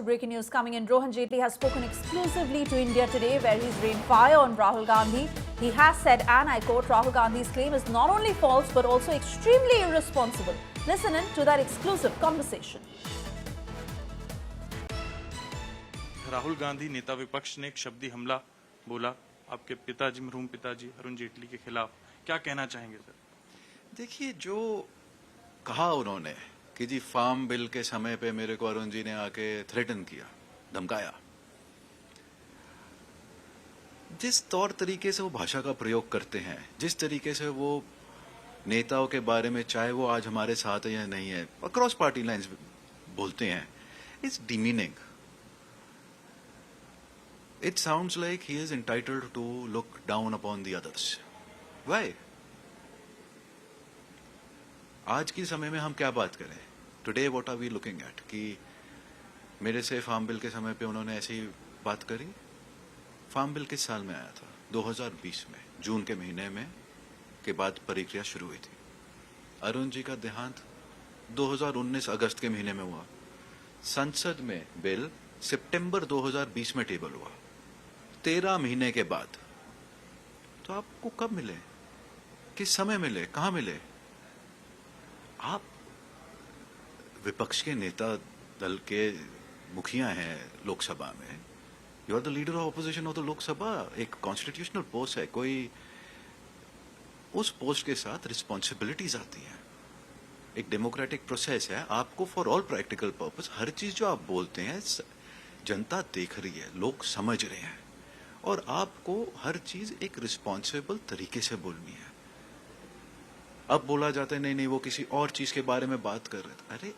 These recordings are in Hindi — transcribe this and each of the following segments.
Breaking news coming in. Rohan Jaitley has spoken exclusively to India today, where he's rained fire on Rahul Gandhi. He has said, and I quote, Rahul Gandhi's claim is not only false but also extremely irresponsible. Listen in to that exclusive conversation. Rahul Gandhi नेता विपक्ष ने एक शब्दी हमला बोला आपके पिताजी, मरहूम पिताजी अरुण जेटली के खिलाफ, क्या कहना चाहेंगे सर? देखिए, जो कहा उन्होंने कि जी फार्म बिल के समय पे मेरे को अरुण जी ने आके थ्रेटन किया, धमकाया, जिस तौर तरीके से वो भाषा का प्रयोग करते हैं, जिस तरीके से वो नेताओं के बारे में, चाहे वो आज हमारे साथ है या नहीं है, अक्रॉस पार्टी लाइंस बोलते हैं, it's demeaning. It sounds like he is entitled to look down upon the others. Why? आज के समय में हम क्या बात करें? Today what are we looking at? कि मेरे से फार्म बिल के समय पे उन्होंने ऐसी बात करी. फार्म बिल किस साल में आया था? 2020 में, जून के महीने में के बाद प्रक्रिया शुरू हुई थी. अरुण जी का देहांत 2019 अगस्त के महीने में हुआ. संसद में बिल सितंबर 2020 में टेबल हुआ. 13 महीने के बाद. तो आपको कब मिले, किस समय मिले, कहां मिले? आप विपक्ष के नेता दल के मुखिया हैं लोकसभा में. You are the leader of opposition of the Lok Sabha. एक कॉन्स्टिट्यूशनल पोस्ट है, कोई उस पोस्ट के साथ रिस्पॉन्सिबिलिटीज आती हैं. एक डेमोक्रेटिक प्रोसेस है. आपको फॉर ऑल प्रैक्टिकल पर्पस हर चीज जो आप बोलते हैं जनता देख रही है, लोग समझ रहे हैं, और आपको हर चीज एक रिस्पॉन्सिबल तरीके से बोलनी है. अब बोला जाता है नहीं नहीं वो किसी और चीज के बारे में बात कर रहे थे. अरे,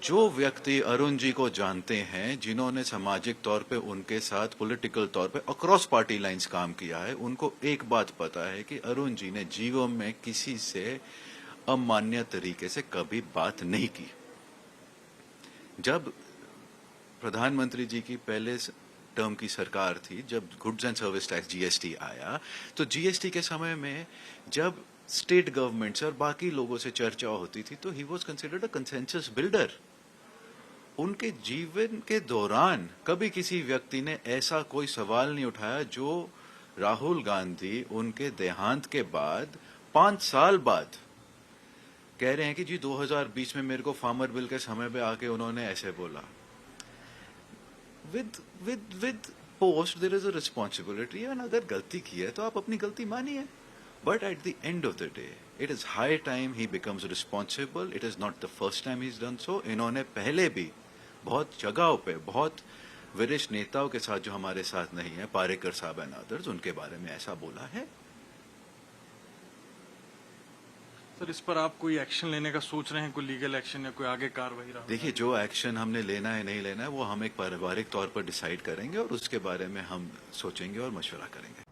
जो व्यक्ति अरुण जी को जानते हैं, जिन्होंने सामाजिक तौर पे उनके साथ पॉलिटिकल तौर पे अक्रॉस पार्टी लाइंस काम किया है, उनको एक बात पता है कि अरुण जी ने जीवन में किसी से अमान्य तरीके से कभी बात नहीं की. जब प्रधानमंत्री जी की पहले टर्म की सरकार थी, जब goods and service tax GST आया, तो जीएसटी के समय में जब स्टेट गवर्नमेंट से और बाकी लोगों से चर्चा होती थी, तो he was considered a consensus builder. उनके जीवन के दौरान कभी किसी व्यक्ति ने ऐसा कोई सवाल नहीं उठाया जो राहुल गांधी उनके देहांत के बाद 5 साल बाद कह रहे हैं कि जी 2020 में मेरे को फार्मर बिल के समय पे आके उन्होंने ऐसे बोला. With post there is a responsibility, and अगर गलती की है तो आप अपनी गलती मानिए. But at the end of the day, it is high time he becomes responsible. It is not the first time he's done so. इन्होंने पहले भी बहुत जगहों पे, बहुत वरिष्ठ नेताओं के साथ जो हमारे साथ नहीं है, पारेकर साहब एंड अदर्स, उनके बारे में ऐसा बोला है. सर, इस पर आप कोई एक्शन लेने का सोच रहे हैं, कोई लीगल एक्शन या कोई आगे कार्रवाई? देखिए, जो एक्शन हमने लेना है नहीं लेना है वो हम एक पारिवारिक तौर पर डिसाइड करेंगे और उसके बारे में हम सोचेंगे और मशवरा करेंगे.